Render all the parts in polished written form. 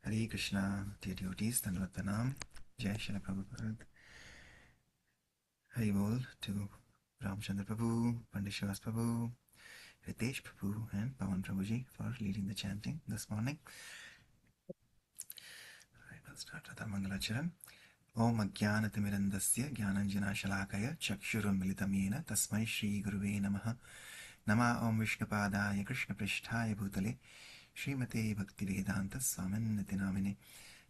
Hare Krishna, dear devotees, Tanvatanam, Jai Shri Prabhupada. Hari Bol to Ramchandra Prabhu, Pandit Srivas Prabhu, Ritesh Prabhu, and Pawan Prabhuji for leading the chanting this morning. Alright, we'll start with our Mangalacharan. Om Ajnanatimirandasya Jnananjana Shalakaya Chakshurunmilitam Yena Tasmai Shri Guruve Namaha Nama Om Vishnupadaya Krishna Prishtaya Bhutale Srimate Bhaktivedanta Swaminiti Namine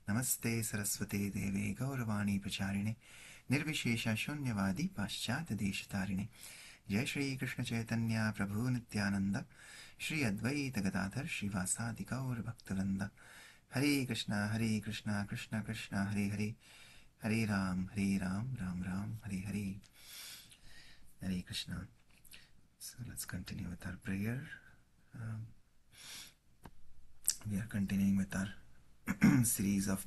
Namaste Saraswate Deve Gauravani Pracharine Nirvishesha Shunyavadi Paschat Deshatarine Jai Shri Krishna Chaitanya Prabhu Nityananda Shri Advaita Gadadhar Shivasadi Gaur Bhaktivanda Hare Krishna Krishna Krishna Hare Hare Hare Ram Ram Ram Hare Hare Hare Krishna. So let's continue with our prayer. We are continuing with our series of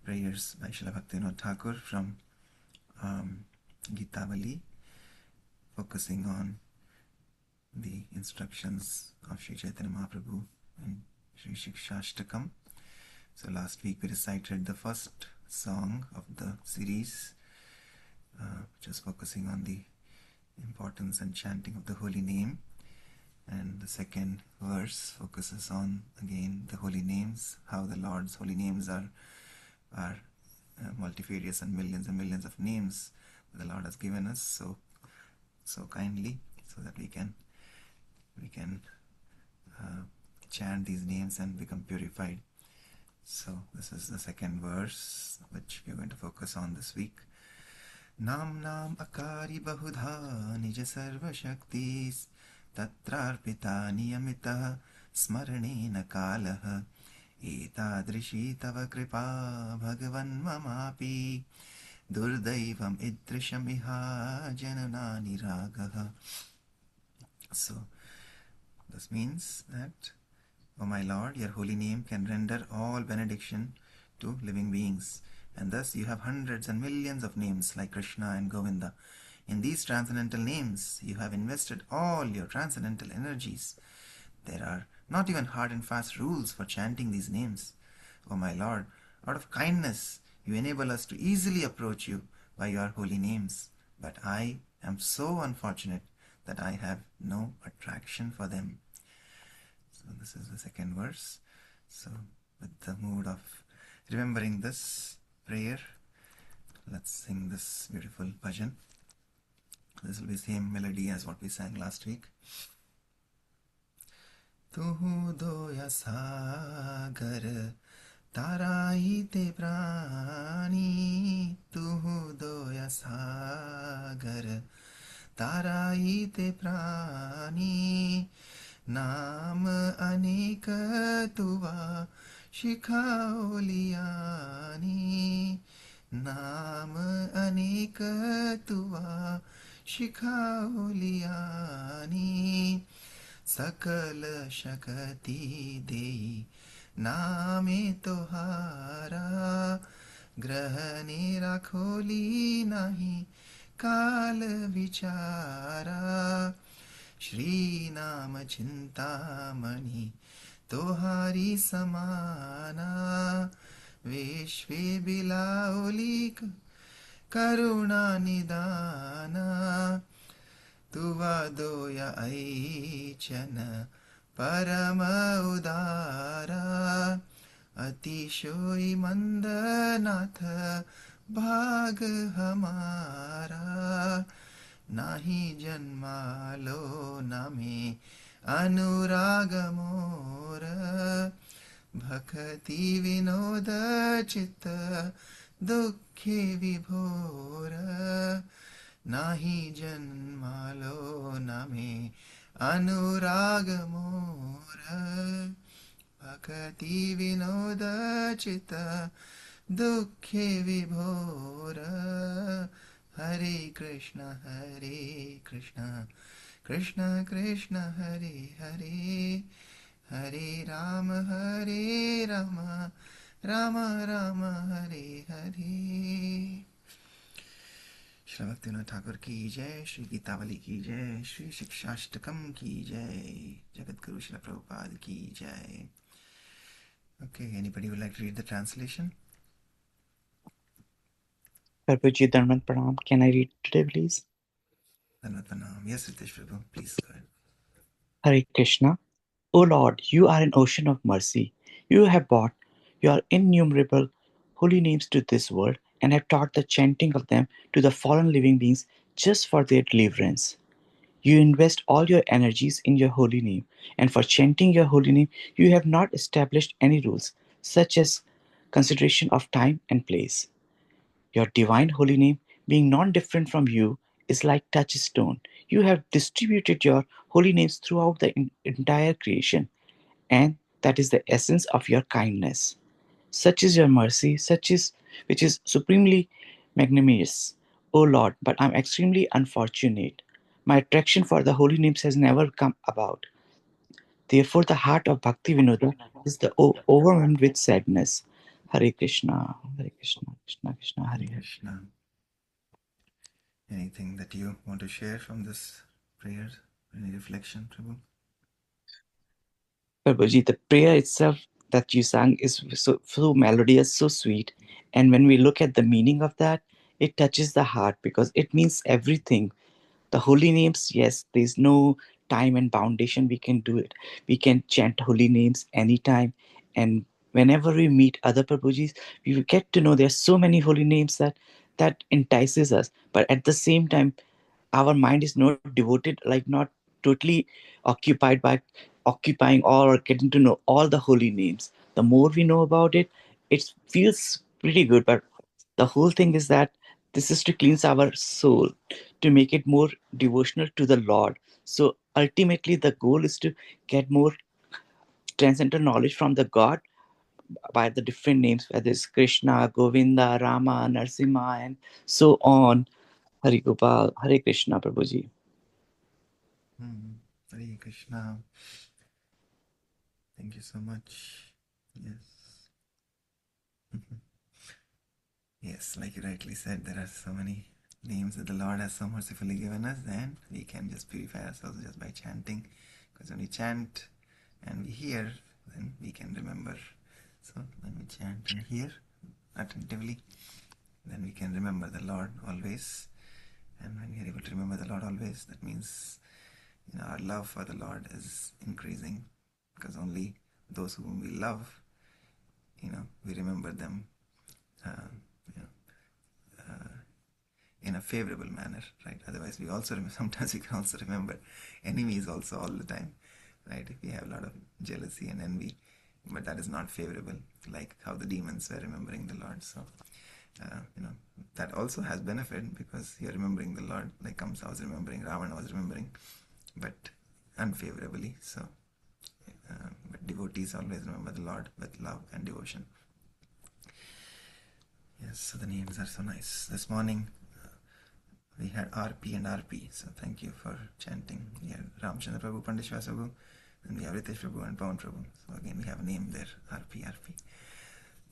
prayers by Srila Bhaktivinoda Thakur from Gitavali, focusing on the instructions of Sri Chaitanya Mahaprabhu in Sri Shikshashtakam. So last week we recited the first song of the series, which was focusing on the importance and chanting of the holy name, and the second verse focuses on again the holy names, how the Lord's holy names are multifarious and millions of names that the Lord has given us so kindly, so that we can chant these names and become purified. So this is the second verse which we are going to focus on this week. Nam Nam Akari Bahudha Nija Sarva Shaktis Tatrarpita Niyamita Smaranena Kalaha Etadrishi Tava Kripa Bhagavan Mamapi Durdaivam Idrishamiha Jananani Ragaha. So this means that, O my Lord, your holy name can render all benediction to living beings, and thus you have hundreds and millions of names like Krishna and Govinda. In these transcendental names, you have invested all your transcendental energies. There are not even hard and fast rules for chanting these names. O my Lord, out of kindness, you enable us to easily approach you by your holy names. But I am so unfortunate that I have no attraction for them. So this is the second verse. So with the mood of remembering this prayer, let's sing this beautiful bhajan. This will be the same melody as what we sang last week. Tuhu doya sagar tarai te prani, tuhu doya sagar tarai te prani, नाम अनेक तुवा शिखाओलियानी, नाम अनेक तुवा शिखाओलियानी, सकल शक्ति देई नामे तोहारा, ग्रहणे राखोली नाही काल विचारा, श्री नाम चिंतामणि तोहारी समाना, विश्वे बिलाओली करुणा निदाना, तुवा दोया ऐचन परम उदारा, अतिशोई मंदनाथ भाग हमारा, नाही जन्मालो नामे अनुराग मोर, भक्ति विनोद चित्त दुखे विभोर, नाही जन्मालो नामे अनुराग मोर, भक्ति विनोद चित्त दुखे विभोर, हरे कृष्ण कृष्ण कृष्ण हरे हरे, हरे राम राम राम हरे हरे. श्री भक्तिविनोद ठाकुर की जय, श्री गीतावली की जय, श्री शिक्षाष्टकम की जय, जगत गुरु श्री प्रभुपाद की जय. Okay, anybody would like to read the translation? Prabhuji Dharman Pranam. Can I read today, please? Dhanvat. Yes, Ritesh Prabhu, please go ahead. Hare Krishna. O Lord, you are an ocean of mercy. You have brought your innumerable holy names to this world and have taught the chanting of them to the fallen living beings just for their deliverance. You invest all your energies in your holy name, and for chanting your holy name, you have not established any rules, such as consideration of time and place. Your divine holy name, being non different from you, is like touchstone. You have distributed your holy names throughout the entire creation, and that is the essence of your kindness. Such is your mercy, such is which is supremely magnanimous, O Lord, but I am extremely unfortunate. My attraction for the holy names has never come about. Therefore, the heart of Bhakti Vinoda is overwhelmed with sadness. Hare Krishna, Hare Krishna, Krishna Krishna, Hare Hare Hare. Krishna. Anything that you want to share from this prayer? Any reflection, Prabhu? Prabhuji, the prayer itself that you sang is so melodious, so sweet. And when we look at the meaning of that, it touches the heart because it means everything. The holy names, yes, there's no time and foundation we can do it. We can chant holy names anytime. And whenever we meet other Prabhujis, we will get to know there's so many holy names that entices us. But at the same time, our mind is not devoted, like not totally occupied by occupying or getting to know all the holy names. The more we know about it, it feels pretty good, but the whole thing is that this is to cleanse our soul, to make it more devotional to the Lord. So ultimately the goal is to get more transcendental knowledge from the God by the different names, whether it's Krishna, Govinda, Rama, Narsimha, and so on. Hari Gopal, Hare Krishna, Prabhuji. Hare Krishna. Thank you so much. Yes. Yes, like you rightly said, there are so many names that the Lord has so mercifully given us, and we can just purify ourselves just by chanting. Because when we chant and we hear, then we can remember. So when we chant and hear attentively, then we can remember the Lord always. And when we are able to remember the Lord always, that means our love for the Lord is increasing. Because only those whom we love, we remember them uh, you know, in a favorable manner, right? Otherwise, we also sometimes we can also remember enemies also all the time, right? If we have a lot of jealousy and envy, but that is not favorable, like how the demons were remembering the Lord. So, that also has benefit because you're remembering the Lord, like Kamsa was remembering, Ravana was remembering, but unfavorably. So, but devotees always remember the Lord with love and devotion. Yes, so the names are so nice. This morning we had RP and RP, so thank you for chanting. We had Ramchandra Prabhu, Pandishwa Prabhu, and we have Ritesh Prabhu and Pawan Prabhu. So again, we have a name there, RP, RP.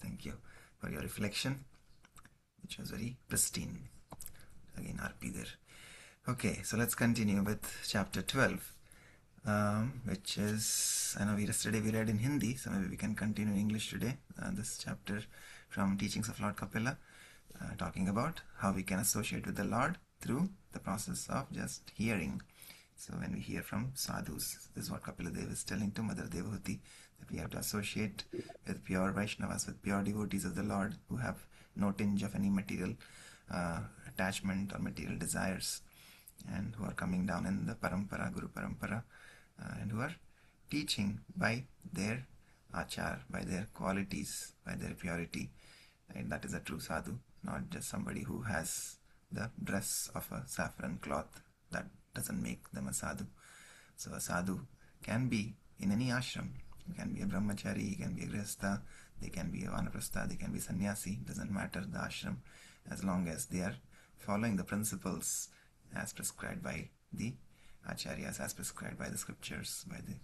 Thank you for your reflection, which was very pristine. Again, RP there. Okay, so let's continue with chapter 12, which is, I know yesterday we read in Hindi, so maybe we can continue in English today. This chapter from Teachings of Lord Kapila, talking about how we can associate with the Lord through the process of just hearing. So when we hear from sadhus, this is what Kapila Dev is telling to Mother Devahuti, that we have to associate with pure Vaishnavas, with pure devotees of the Lord who have no tinge of any material attachment or material desires, and who are coming down in the parampara, Guru parampara, and who are teaching by their achar, by their qualities, by their purity. And that is a true sadhu, not just somebody who has the dress of a saffron cloth. That doesn't make them a sadhu. So a sadhu can be in any ashram. He can be a brahmachari, he can be a grihastha, they can be a vanaprastha, they can be sannyasi. Doesn't matter the ashram, as long as they are following the principles as prescribed by the acharyas, as prescribed by the scriptures, by the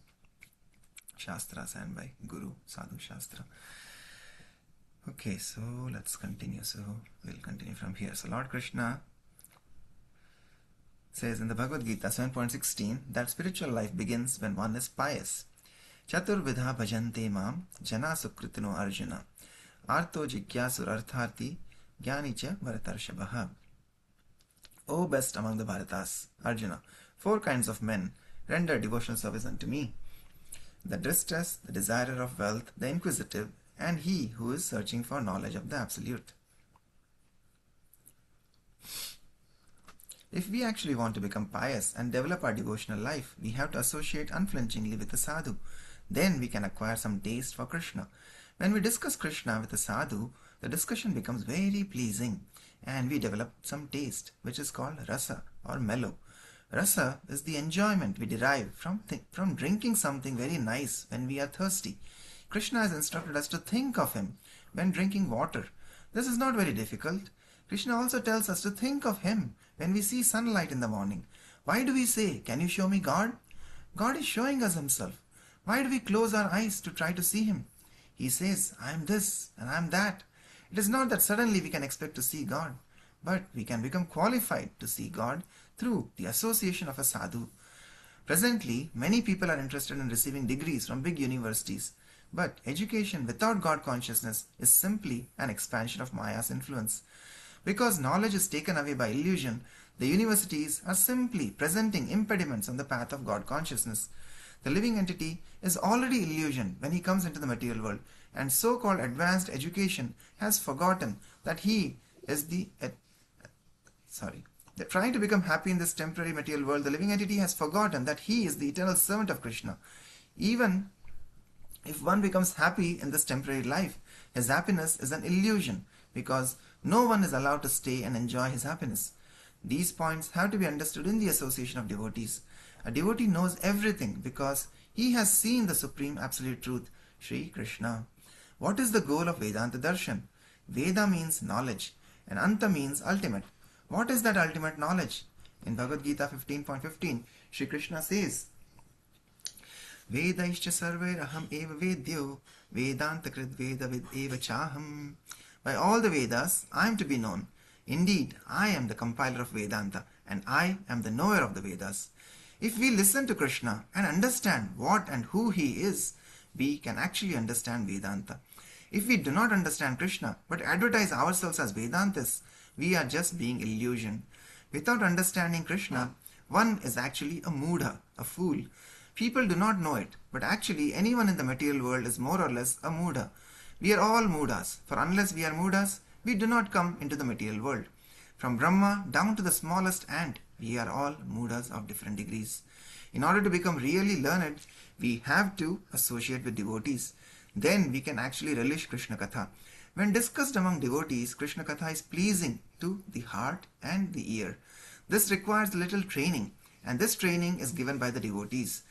shastras, and by Guru Sadhu Shastra. Okay, so let's continue. So we'll continue from here. So Lord Krishna says in the Bhagavad Gita 7.16 that spiritual life begins when one is pious. Chaturvidha bhajante mam jana sukritino arjuna. Artho jigyasur jnani cha bharatarshabha. O best among the Bharatas, Arjuna, four kinds of men render devotional service unto me: the distressed, the desirer of wealth, the inquisitive, and he who is searching for knowledge of the Absolute. If we actually want to become pious and develop our devotional life, we have to associate unflinchingly with the sadhu. Then we can acquire some taste for Krishna. When we discuss Krishna with a sadhu, the discussion becomes very pleasing and we develop some taste, which is called rasa or mellow. Rasa is the enjoyment we derive from drinking something very nice when we are thirsty. Krishna has instructed us to think of him when drinking water. This is not very difficult. Krishna also tells us to think of him when we see sunlight in the morning. Why do we say, "Can you show me God?" God is showing us himself. Why do we close our eyes to try to see him? He says, "I am this and I am that." It is not that suddenly we can expect to see God, but we can become qualified to see God through the association of a sadhu. Presently, many people are interested in receiving degrees from big universities, but education without God consciousness is simply an expansion of Maya's influence. Because knowledge is taken away by illusion, the universities are simply presenting impediments on the path of God consciousness. The living entity is already illusion when he comes into the material world, and so-called advanced education has forgotten that he is trying to become happy in this temporary material world. The living entity has forgotten that he is the eternal servant of Krishna. Even if one becomes happy in this temporary life, his happiness is an illusion because no one is allowed to stay and enjoy his happiness. These points have to be understood in the association of devotees. A devotee knows everything because he has seen the Supreme Absolute Truth, Sri Krishna. What is the goal of Vedanta Darshan? Veda means knowledge and Anta means ultimate. What is that ultimate knowledge? In Bhagavad Gita 15.15, Sri Krishna says, Vedaischa sarvairaham eva vedyo Vedanta krit vedavid eva chaham. By all the Vedas, I am to be known. Indeed, I am the compiler of Vedanta and I am the knower of the Vedas. If we listen to Krishna and understand what and who he is, we can actually understand Vedanta. If we do not understand Krishna but advertise ourselves as Vedantists, we are just being illusioned. Without understanding Krishna, one is actually a moodha, a fool. People do not know it, but actually anyone in the material world is more or less a moodha. We are all moodhas, for unless we are moodhas, we do not come into the material world. From Brahma down to the smallest ant, we are all moodhas of different degrees. In order to become really learned, we have to associate with devotees. Then we can actually relish Krishna Katha. When discussed among devotees, Krishna Katha is pleasing to the heart and the ear. This requires little training, and this training is given by the devotees.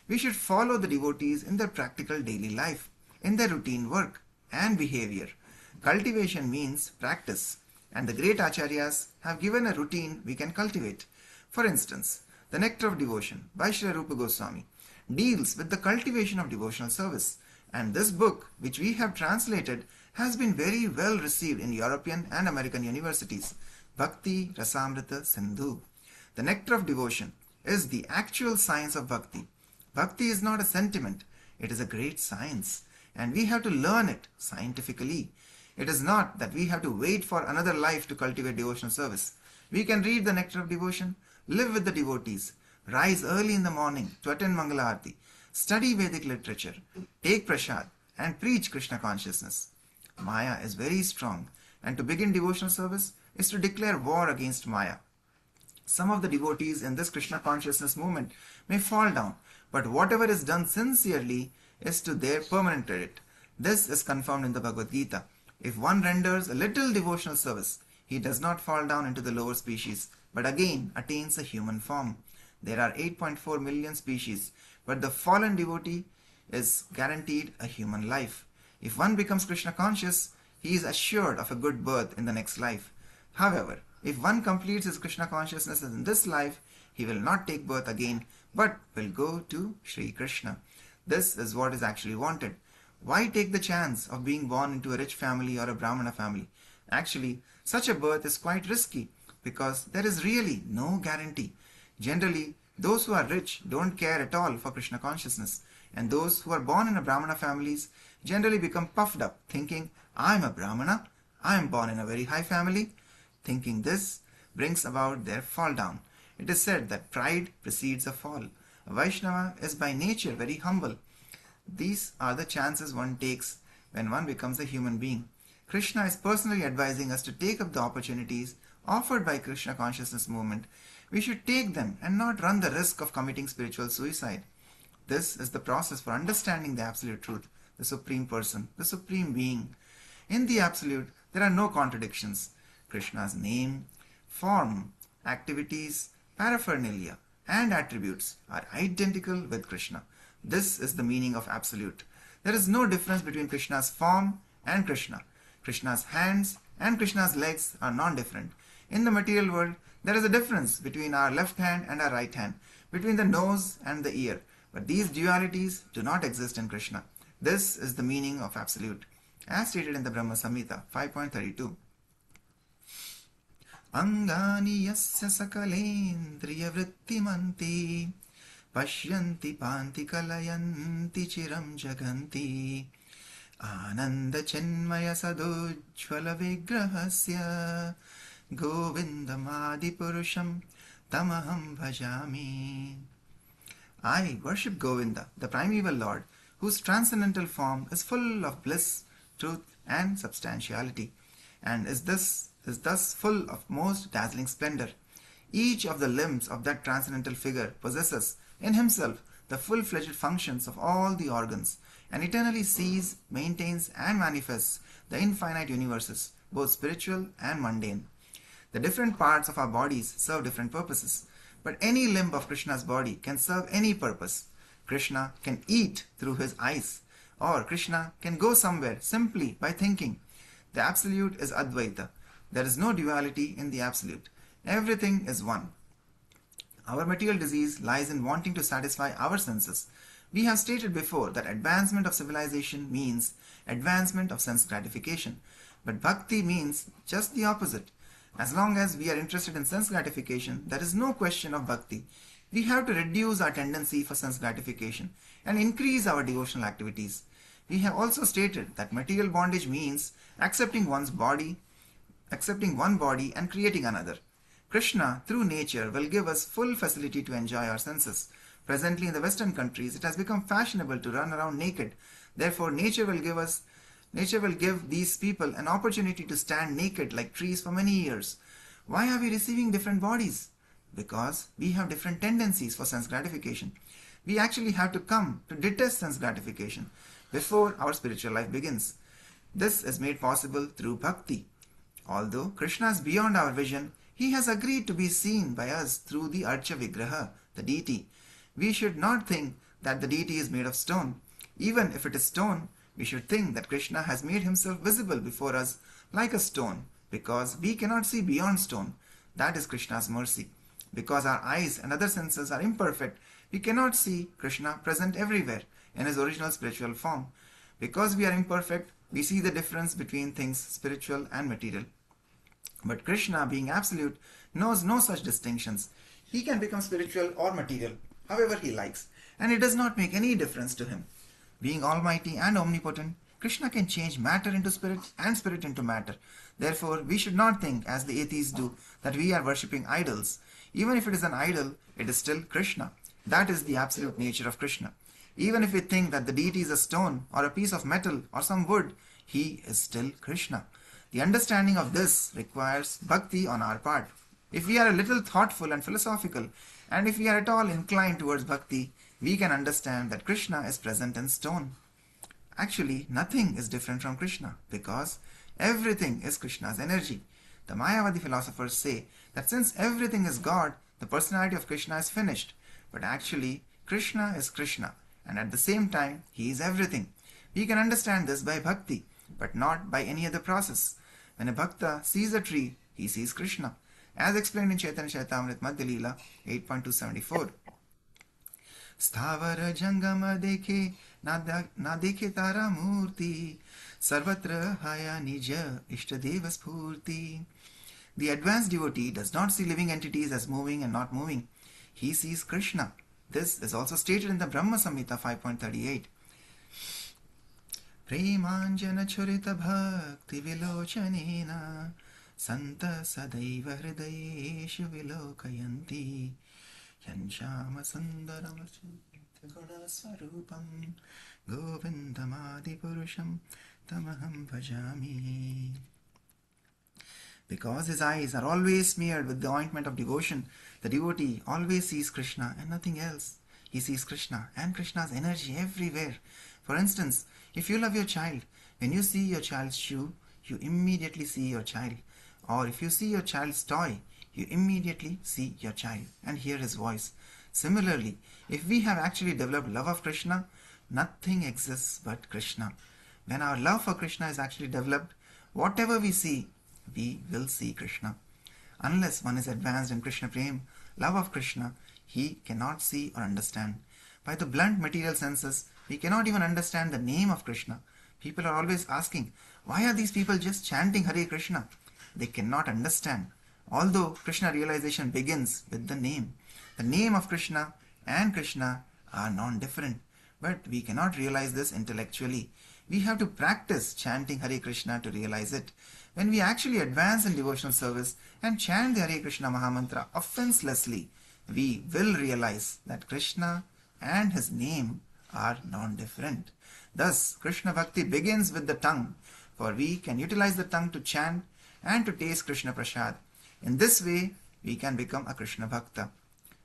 We should follow the devotees in their practical daily life, in their routine work and behavior. Cultivation means practice, and the great acharyas have given a routine we can cultivate. For instance, the Nectar of Devotion by Sri Rupa Goswami deals with the cultivation of devotional service, and this book, which we have translated, has been very well received in European and American universities. Bhakti Rasamrita Sindhu. The Nectar of Devotion is the actual science of Bhakti. Bhakti is not a sentiment, it is a great science, and we have to learn it scientifically. It is not that we have to wait for another life to cultivate devotional service. We can read the Nectar of Devotion, live with the devotees, rise early in the morning to attend Mangala Aarti, study Vedic literature, take prasad, and preach Krishna consciousness. Maya is very strong, and to begin devotional service is to declare war against Maya. Some of the devotees in this Krishna consciousness movement may fall down, but whatever is done sincerely is to their permanent credit. This is confirmed in the Bhagavad Gita. If one renders a little devotional service, he does not fall down into the lower species, but again attains a human form. There are 8.4 million species, but the fallen devotee is guaranteed a human life. If one becomes Krishna conscious, he is assured of a good birth in the next life. However, if one completes his Krishna consciousness in this life, he will not take birth again, but will go to Sri Krishna. This is what is actually wanted. Why take the chance of being born into a rich family or a Brahmana family? Actually, such a birth is quite risky because there is really no guarantee. Generally, Those who are rich don't care at all for Krishna consciousness, and those who are born in a Brahmana families generally become puffed up, thinking, I am a Brahmana, I am born in a very high family. Thinking this brings about their fall down. It is said that pride precedes a fall. A Vaishnava is by nature very humble. These are the chances one takes when one becomes a human being. Krishna is personally advising us to take up the opportunities offered by Krishna consciousness movement. We should take them and not run the risk of committing spiritual suicide. This is the process for understanding the absolute truth, the supreme person, the supreme being. In the absolute, there are no contradictions. Krishna's name, form, activities, paraphernalia, and attributes are identical with Krishna. This is the meaning of absolute. There is no difference between Krishna's form and Krishna. Krishna's hands and Krishna's legs are non-different. In the material world, there is a difference between our left hand and our right hand, between the nose and the ear. But these dualities do not exist in Krishna. This is the meaning of absolute, as stated in the Brahma Samhita 5.32. Angani yasya sakalendriya vrittimanti pashyanti panti kalayanti chiram jaganti ananda chenmaya sadujjvala vigrahasya govindamadi purusham tamaham bhajami. I worship Govinda, the primeval Lord, whose transcendental form is full of bliss, truth, and substantiality, and is thus full of most dazzling splendor. Each of the limbs of that transcendental figure possesses in himself the full-fledged functions of all the organs, and eternally sees, maintains, and manifests the infinite universes, both spiritual and mundane. The different parts of our bodies serve different purposes, but any limb of Krishna's body can serve any purpose. Krishna can eat through his eyes, or Krishna can go somewhere simply by thinking. The Absolute is Advaita. There is no duality in the Absolute. Everything is one. Our material disease lies in wanting to satisfy our senses. We have stated before that advancement of civilization means advancement of sense gratification, but bhakti means just the opposite. As long as we are interested in sense gratification, there is no question of bhakti. We have to reduce our tendency for sense gratification and increase our devotional activities. We have also stated that material bondage means accepting one body and creating another. Krishna, through nature, will give us full facility to enjoy our senses. Presently in the Western countries, it has become fashionable to run around naked. Therefore, nature will give these people an opportunity to stand naked like trees for many years. Why are we receiving different bodies? Because we have different tendencies for sense gratification. We actually have to come to detest sense gratification before our spiritual life begins. This is made possible through bhakti. Although Krishna is beyond our vision, he has agreed to be seen by us through the Archa Vigraha, the deity. We should not think that the deity is made of stone. Even if it is stone, we should think that Krishna has made himself visible before us like a stone, because we cannot see beyond stone. That is Krishna's mercy. Because our eyes and other senses are imperfect, we cannot see Krishna present everywhere in his original spiritual form. Because we are imperfect, we see the difference between things spiritual and material. But Krishna, being absolute, knows no such distinctions. He can become spiritual or material, however he likes, and it does not make any difference to him. Being almighty and omnipotent, Krishna can change matter into spirit and spirit into matter. Therefore, we should not think, as the atheists do, that we are worshipping idols. Even if it is an idol, it is still Krishna. That is the absolute nature of Krishna. Even if we think that the deity is a stone or a piece of metal or some wood, he is still Krishna. The understanding of this requires bhakti on our part. If we are a little thoughtful and philosophical, and if we are at all inclined towards bhakti, we can understand that Krishna is present in stone. Actually, nothing is different from Krishna, because everything is Krishna's energy. The Mayavadi philosophers say that since everything is God, the personality of Krishna is finished. But actually, Krishna is Krishna, and at the same time, he is everything. We can understand this by bhakti, but not by any other process. When a bhakta sees a tree, he sees Krishna, as explained in Chaitanya Charitamrita Madhya Leela 8.274. Sthavara jangama dekhe na dekhe tara murti sarvatra haya nija ishtadeva spurti. The advanced devotee does not see living entities as moving and not moving. he sees Krishna. This is also stated in the Brahma Samhita 5.38. Premanjana churita bhakti vilochanena santa sadaiva hridayeshu vilokayanti yanshama sundaram guna swarupam govindamadi purusham tamaham bhajami. Because his eyes are always smeared with the ointment of devotion, the devotee always sees Krishna and nothing else. He sees Krishna and Krishna's energy everywhere. For instance, if you love your child, when you see your child's shoe, you immediately see your child. Or if you see your child's toy, you immediately see your child and hear his voice. Similarly, if we have actually developed love of Krishna, nothing exists but Krishna. When our love for Krishna is actually developed, whatever we see, we will see Krishna. Unless one is advanced in Krishna Prem, love of Krishna, he cannot see or understand. By the blunt material senses, we cannot even understand the name of Krishna. People are always asking, why are these people just chanting Hare Krishna? They cannot understand. Although Krishna realization begins with the name of Krishna and Krishna are non-different. But we cannot realize this intellectually. We have to practice chanting Hare Krishna to realize it. When we actually advance in devotional service and chant the Hare Krishna Mahamantra offenselessly, we will realize that Krishna and his name are non-different. Thus, Krishna Bhakti begins with the tongue, for we can utilize the tongue to chant and to taste Krishna Prasad. In this way, we can become a Krishna Bhakta.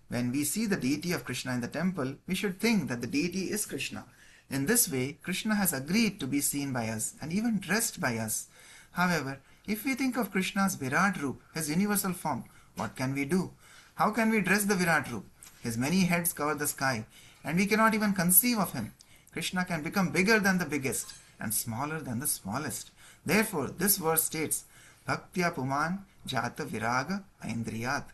When we see the deity of Krishna in the temple, we should think that the deity is Krishna. In this way, Krishna has agreed to be seen by us and even dressed by us. However, if we think of Krishna's Virat Roop, his universal form, what can we do? How can we dress the Virat Roop? His many heads cover the sky, and we cannot even conceive of him. Krishna can become bigger than the biggest and smaller than the smallest. Therefore, this verse states, Bhaktya Puman Jata Viraga Aindriyat.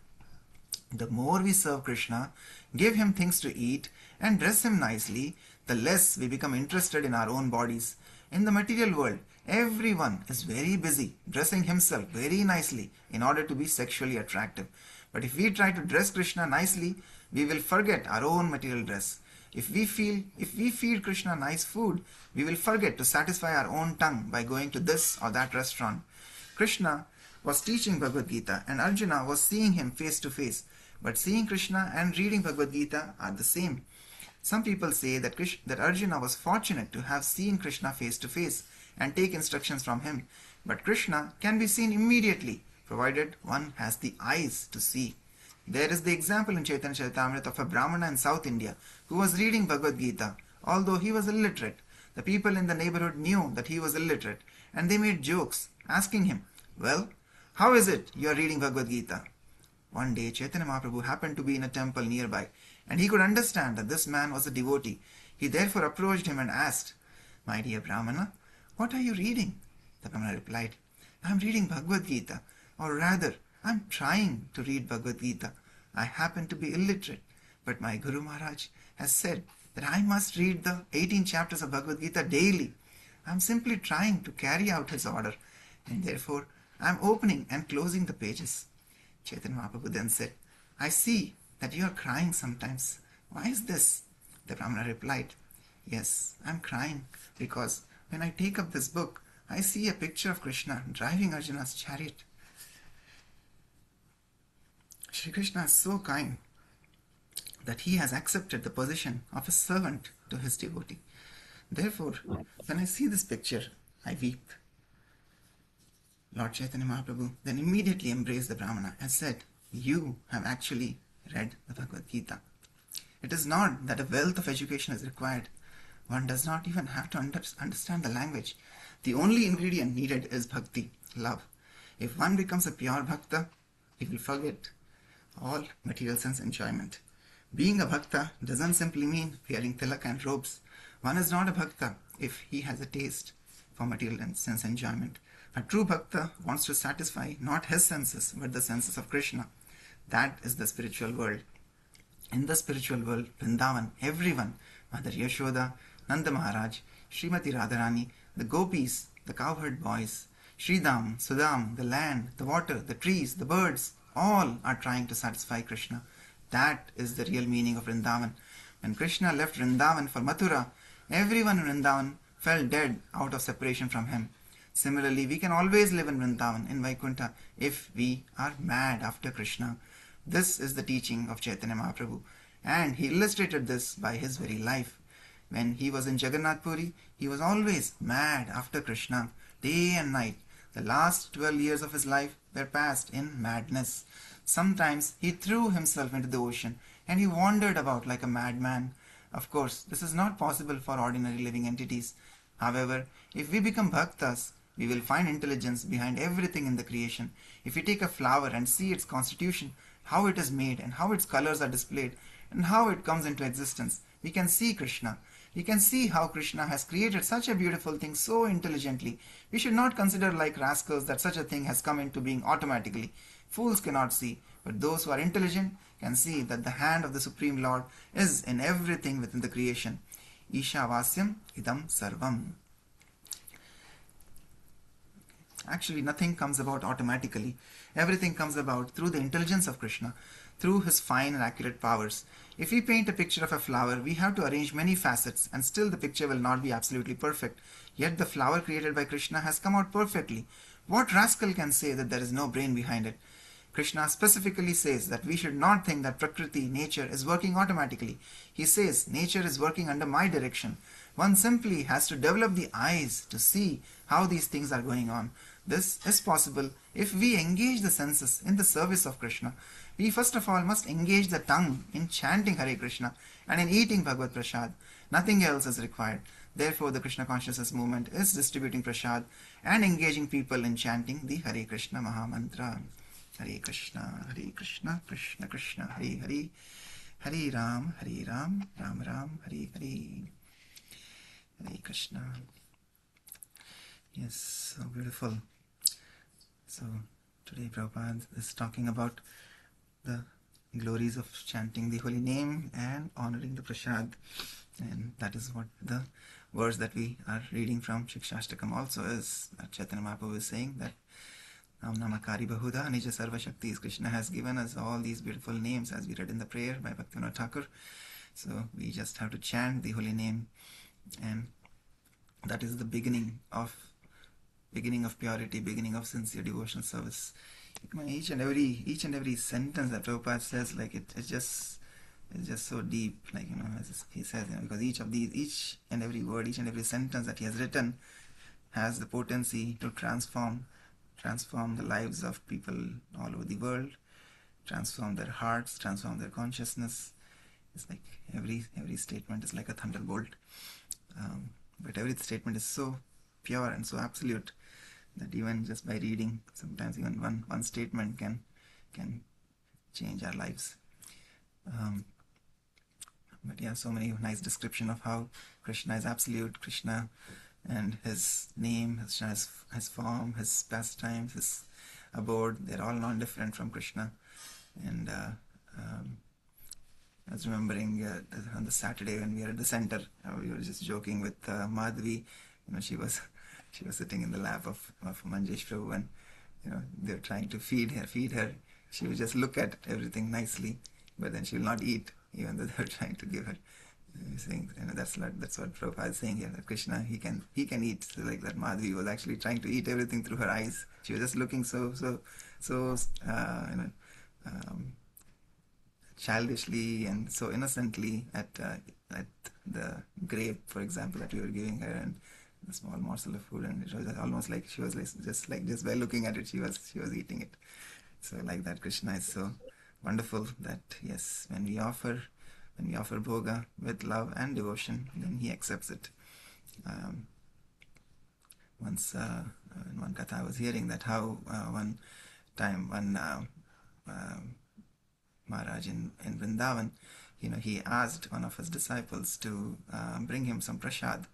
The more we serve Krishna, give him things to eat, and dress him nicely, the less we become interested in our own bodies. In the material world, everyone is very busy dressing himself very nicely in order to be sexually attractive. But if we try to dress Krishna nicely, we will forget our own material dress. If we feed Krishna nice food, we will forget to satisfy our own tongue by going to this or that restaurant. Krishna was teaching Bhagavad Gita and Arjuna was seeing him face to face. But seeing Krishna and reading Bhagavad Gita are the same. Some people say that Arjuna was fortunate to have seen Krishna face to face and take instructions from him. But Krishna can be seen immediately, provided one has the eyes to see. There is the example in Chaitanya Charitamrita of a Brahmana in South India who was reading Bhagavad Gita, although he was illiterate. The people in the neighborhood knew that he was illiterate, and they made jokes, asking him, "Well, how is it you are reading Bhagavad Gita?" One day, Chaitanya Mahaprabhu happened to be in a temple nearby, and he could understand that this man was a devotee. He therefore approached him and asked, "My dear Brahmana, what are you reading?" The Brahmana replied, "I am reading Bhagavad Gita, or rather, I am trying to read Bhagavad Gita. I happen to be illiterate, but my Guru Maharaj has said that I must read the 18 chapters of Bhagavad Gita daily. I am simply trying to carry out his order, and therefore I am opening and closing the pages." Chaitanya Mahaprabhu then said, "I see that you are crying sometimes. Why is this?" The Brahmana replied, "Yes, I am crying because when I take up this book, I see a picture of Krishna driving Arjuna's chariot. Shri Krishna is so kind that he has accepted the position of a servant to his devotee. Therefore, when I see this picture, I weep." Lord Chaitanya Mahaprabhu then immediately embraced the Brahmana and said, "You have actually read the Bhagavad Gita. It is not that a wealth of education is required. One does not even have to understand the language. The only ingredient needed is bhakti, love. If one becomes a pure bhakta, he will forget all material sense enjoyment. Being a bhakta doesn't simply mean wearing tilak and robes. One is not a bhakta if he has a taste for material and sense enjoyment. A true bhakta wants to satisfy not his senses but the senses of Krishna. That is the spiritual world. In the spiritual world, Vrindavan, everyone, Mother Yashoda, Nanda Maharaj, Srimati Radharani, the gopis, the cowherd boys, Sridham, Sudam, the land, the water, the trees, the birds, all are trying to satisfy Krishna. That is the real meaning of Vrindavan. When Krishna left Vrindavan for Mathura, everyone in Vrindavan fell dead out of separation from him. Similarly, we can always live in Vrindavan, in Vaikuntha, if we are mad after Krishna. This is the teaching of Chaitanya Mahaprabhu, and he illustrated this by his very life. When he was in Jagannath Puri, he was always mad after Krishna, day and night. The last 12 years of his life were passed in madness. Sometimes he threw himself into the ocean and he wandered about like a madman. Of course, this is not possible for ordinary living entities. However, if we become bhaktas, we will find intelligence behind everything in the creation. If we take a flower and see its constitution, how it is made and how its colors are displayed and how it comes into existence, we can see Krishna. We can see how Krishna has created such a beautiful thing so intelligently. We should not consider like rascals that such a thing has come into being automatically. Fools cannot see, but those who are intelligent can see that the hand of the Supreme Lord is in everything within the creation. Ishavasyam idam sarvam. Actually, nothing comes about automatically. Everything comes about through the intelligence of Krishna, through his fine and accurate powers. If we paint a picture of a flower, we have to arrange many facets, and still the picture will not be absolutely perfect. Yet the flower created by Krishna has come out perfectly. What rascal can say that there is no brain behind it? Krishna specifically says that we should not think that Prakriti, nature, is working automatically. He says, nature is working under my direction. One simply has to develop the eyes to see how these things are going on. This is possible if we engage the senses in the service of Krishna. We first of all must engage the tongue in chanting Hare Krishna and in eating Bhagavad Prasad. Nothing else is required. Therefore, the Krishna consciousness movement is distributing Prasad and engaging people in chanting the Hare Krishna Maha Mantra. Hare Krishna, Krishna Krishna, Hare Hare, Hare Ram, Ram Ram, Hare Hare. Hare Krishna. Yes, so beautiful. So today Prabhupada is talking about the glories of chanting the holy name and honoring the prasad. And that is what the verse that we are reading from Shikshashtakam also is. Chaitanya Mahaprabhu is saying that Nam Namakari Bahuda Nija Sarva Shaktis. Krishna has given us all these beautiful names as we read in the prayer by Bhaktivinoda Thakur. So we just have to chant the holy name, and that is the beginning of purity, beginning of sincere devotional service. Each and every sentence that Prabhupada says, like it's just so deep, like as he says, because each and every word, each and every sentence that he has written has the potency to transform the lives of people all over the world, transform their hearts, transform their consciousness. It's like every statement is like a thunderbolt, but every statement is so pure and so absolute that even just by reading, sometimes even one statement can change our lives. But yeah, so many nice description of how Krishna is absolute, Krishna and his name, his form, his pastimes, his abode, they're all non-different from Krishna. And I was remembering on the Saturday when we were at the center, we were just joking with Madhvi. She was sitting in the lap of Manjesh Prabhu, and they were trying to feed her. She would just look at everything nicely, but then she will not eat, even though they were trying to give her. Saying, that's what Prabhupada is saying here, that Krishna, he can eat. So like that Madhvi was actually trying to eat everything through her eyes. She was just looking so childishly and so innocently at the grape, for example, that we were giving her, and the small morsel of food, and it was almost like she was just by looking at it, she was eating it. So like that, Krishna is so wonderful that yes, when we offer bhoga with love and devotion, then he accepts it. Once in one katha I was hearing that how one time Maharaj in Vrindavan, he asked one of his disciples to bring him some prasad.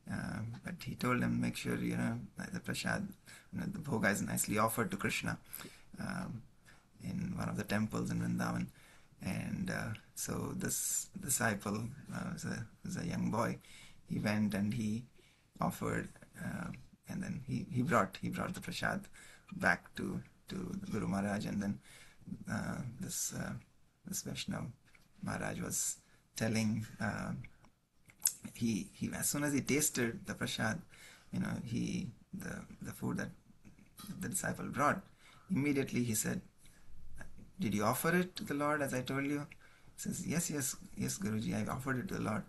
But he told him, make sure the prasad, the bhoga is nicely offered to Krishna in one of the temples in Vrindavan. And so this disciple was a young boy. He went and he offered, and then he brought the prasad back to the Guru Maharaj, and then this this Vaishnav Maharaj was telling, he as soon as he tasted the prasad, the food that the disciple brought, immediately he said, "Did you offer it to the Lord as I told you?" He says, yes, Guruji, I offered it to the Lord."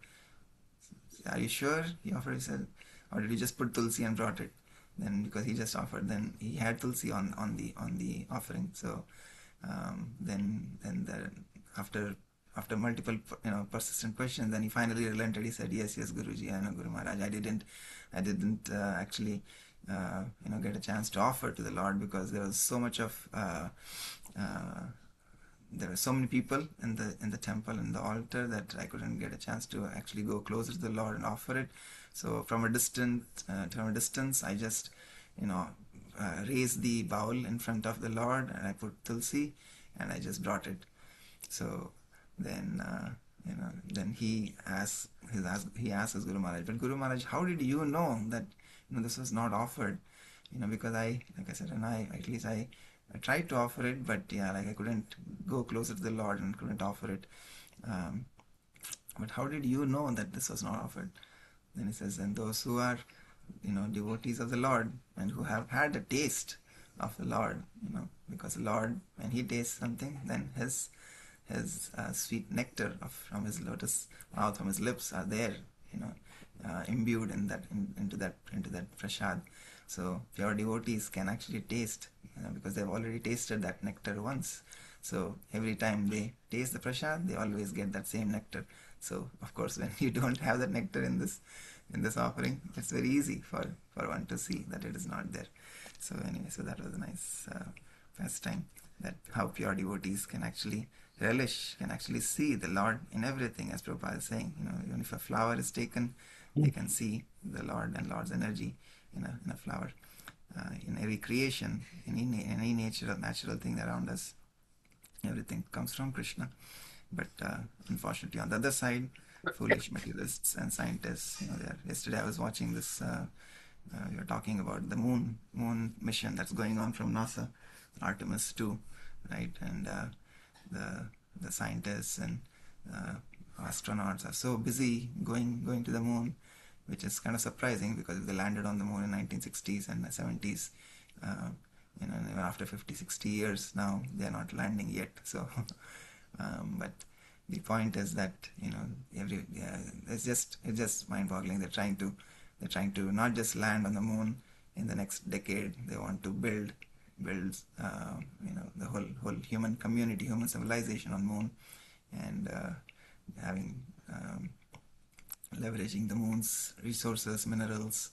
"Are you sure he offered?" He said, "Or did you just put tulsi and brought it?" Then, because he just offered, then he had tulsi on the offering. So then after multiple persistent questions, then he finally relented. He said, yes, Guruji, I know, Guru Maharaj, I didn't actually get a chance to offer to the Lord, because there was so much of there were so many people in the temple, in the altar, that I couldn't get a chance to actually go closer to the Lord and offer it. So from a distance, I just raised the bowl in front of the Lord, and I put tulsi, and I just brought it. So then then he asks his Guru Maharaj, "But Guru Maharaj, how did you know that this was not offered?" Because like I said, and I tried to offer it, but I couldn't go closer to the Lord and couldn't offer it. But how did you know that this was not offered? Then he says, "And those who are devotees of the Lord, and who have had a taste of the Lord, because the Lord, when he tastes something, then his sweet nectar from his lotus mouth, from his lips, are there, imbued into that prasad. So pure devotees can actually taste, because they've already tasted that nectar once. So every time they taste the prasad, they always get that same nectar. So of course, when you don't have that nectar in this offering, it's very easy for one to see that it is not there." So anyway, so that was a nice pastime, that how pure devotees can actually relish, can actually see the Lord in everything, as Prabhupada is saying. Even if a flower is taken, they can see the Lord and Lord's energy in a flower. In every creation, in any natural thing around us, everything comes from Krishna. But unfortunately, on the other side, foolish materialists and scientists, yesterday I was watching this. We were talking about the moon mission that's going on from NASA, Artemis 2, right? And the scientists and astronauts are so busy going to the moon, which is kind of surprising, because if they landed on the moon in 1960s and 70s, even after 50-60 years now, they're not landing yet. So but the point is that it's just mind-boggling. They're trying to not just land on the moon in the next decade. They want to build the whole human community, human civilization on moon, and having leveraging the moon's resources, minerals,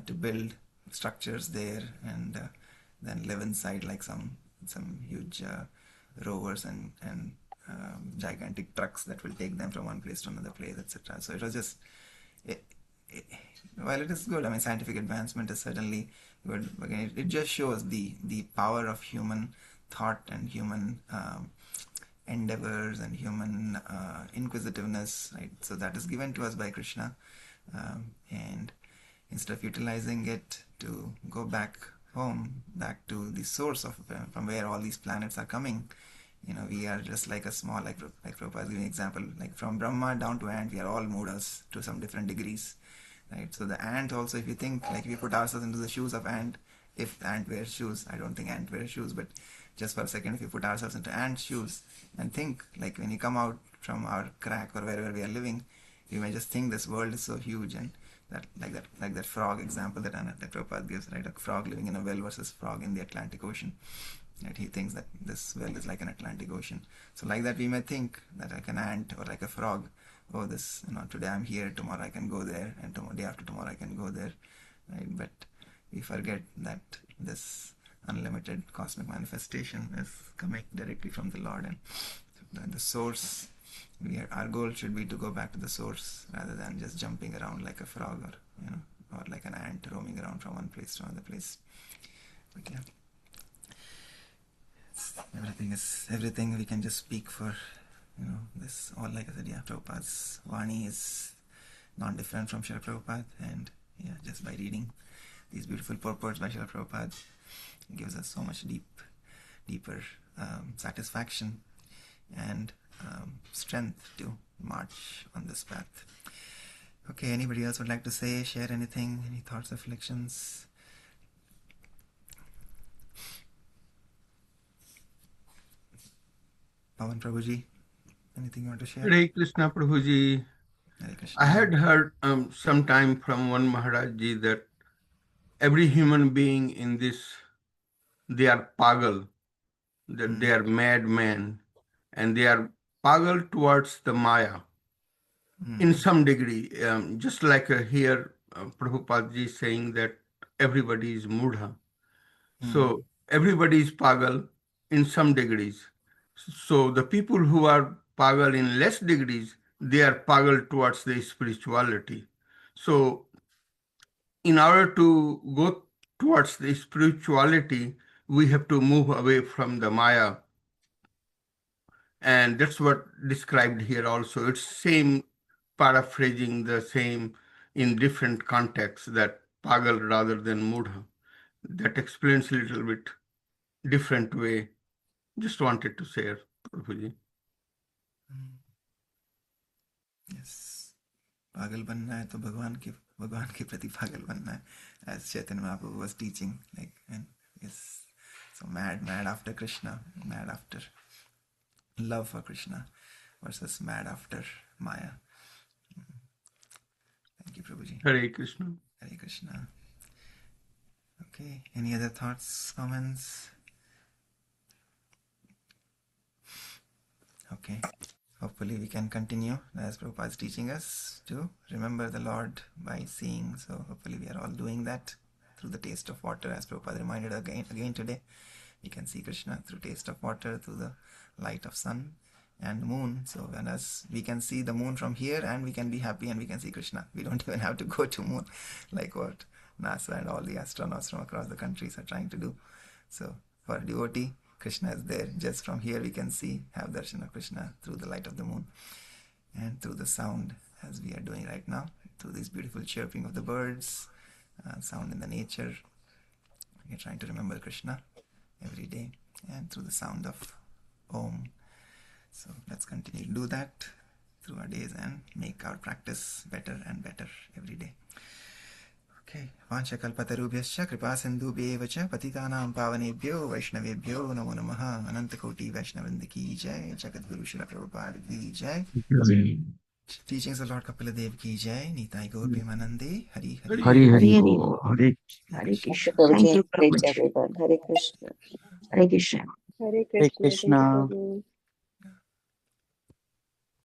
to build structures there, and then live inside, like some huge rovers and gigantic trucks that will take them from one place to another place, etc. So it was just, while it is good, I mean, scientific advancement is certainly good, but again, it just shows the power of human thought and human endeavors and human inquisitiveness, right? So that is given to us by Krishna, and instead of utilizing it to go back home, back to the source of from where all these planets are coming, we are just like a small, like Prabhupada is giving an example, like from Brahma down to ant, we are all mudas to some different degrees, right? So the ant also, if you think, like, if we put ourselves into the shoes of ant, if the ant wears shoes, I don't think ant wears shoes, but just for a second, if you put ourselves into ant shoes and think, like, when you come out from our crack or wherever we are living, we may just think this world is so huge, and like that frog example that Prabhupada gives, right? A frog living in a well versus frog in the Atlantic Ocean. Right? He thinks that this well is like an Atlantic Ocean. So like that, we may think that like an ant or like a frog, oh, this, today I'm here, tomorrow I can go there, and day after tomorrow I can go there, right? But we forget that this unlimited cosmic manifestation is coming directly from the Lord, and the source. Our goal should be to go back to the source, rather than just jumping around like a frog, or like an ant roaming around from one place to another place. But yeah, everything we can just speak for, this all, like I said, Prabhupada's Vani is not different from Srila Prabhupada, and just by reading these beautiful purports by Srila Prabhupada, it gives us so much deeper satisfaction and strength to march on this path. Okay, anybody else would like to say, share anything, any thoughts, reflections? Pawan Prabhuji, anything you want to share? Hare Krishna Prabhuji. Hare Krishna. I had heard sometime from one Maharaj Ji that every human being in this, they are pagal, that they are madmen, and they are pagal towards the Maya in some degree. Just like here, Prabhupada Ji saying that everybody is mudha. So everybody is pagal in some degrees. So the people who are pagal in less degrees, they are pagal towards the spirituality. So in order to go towards the spirituality, we have to move away from the Maya. And that's what described here also. It's same, paraphrasing the same in different contexts, that pagal rather than mudha. That explains a little bit different way. Just wanted to share, Prabhuji. Yes. पागल बनना है तो भगवान के प्रति पागल बनना है, as Chaitanya Mahaprabhu was teaching, like, and yes, so mad after Krishna, mad after love for Krishna versus mad after Maya. Thank you, Prabhuji. Hare Krishna. Hare Krishna. Okay, any other thoughts, comments? Okay, hopefully we can continue as Prabhupada is teaching us to remember the Lord by seeing. So hopefully we are all doing that through the taste of water, as Prabhupada reminded again today. We can see Krishna through taste of water, through the light of sun and moon. So when us, we can see the moon from here and we can be happy and we can see Krishna. We don't even have to go to moon like what NASA and all the astronauts from across the countries are trying to do. So for a devotee, Krishna is there. Just from here we can see, have darshan of Krishna through the light of the moon and through the sound, as we are doing right now, through this beautiful chirping of the birds, sound in the nature. We are trying to remember Krishna every day, and through the sound of Om. So let's continue to do that through our days and make our practice better and better every day. Okay. Vanchakalpatarubhyascha kripa sindhubhyeva cha patitanam pavanebhyo vaishnavebhyo namo namaha. Anantakoti Vaishnavrinda ki jai. Jagadguru Srila Prabhupada ki jai. Teachings of Lord Kapila Dev ki jai. Nitai Gaur Premanande. Hari Hari. Hari Hari Bol. Hare Hare Krishna. Thank Prabhuji, you, great Prabhuji. everyone. Hare Krishna. Hare Krishna. Hare Hare Krishna. Thank you, Krishna. Prabhu.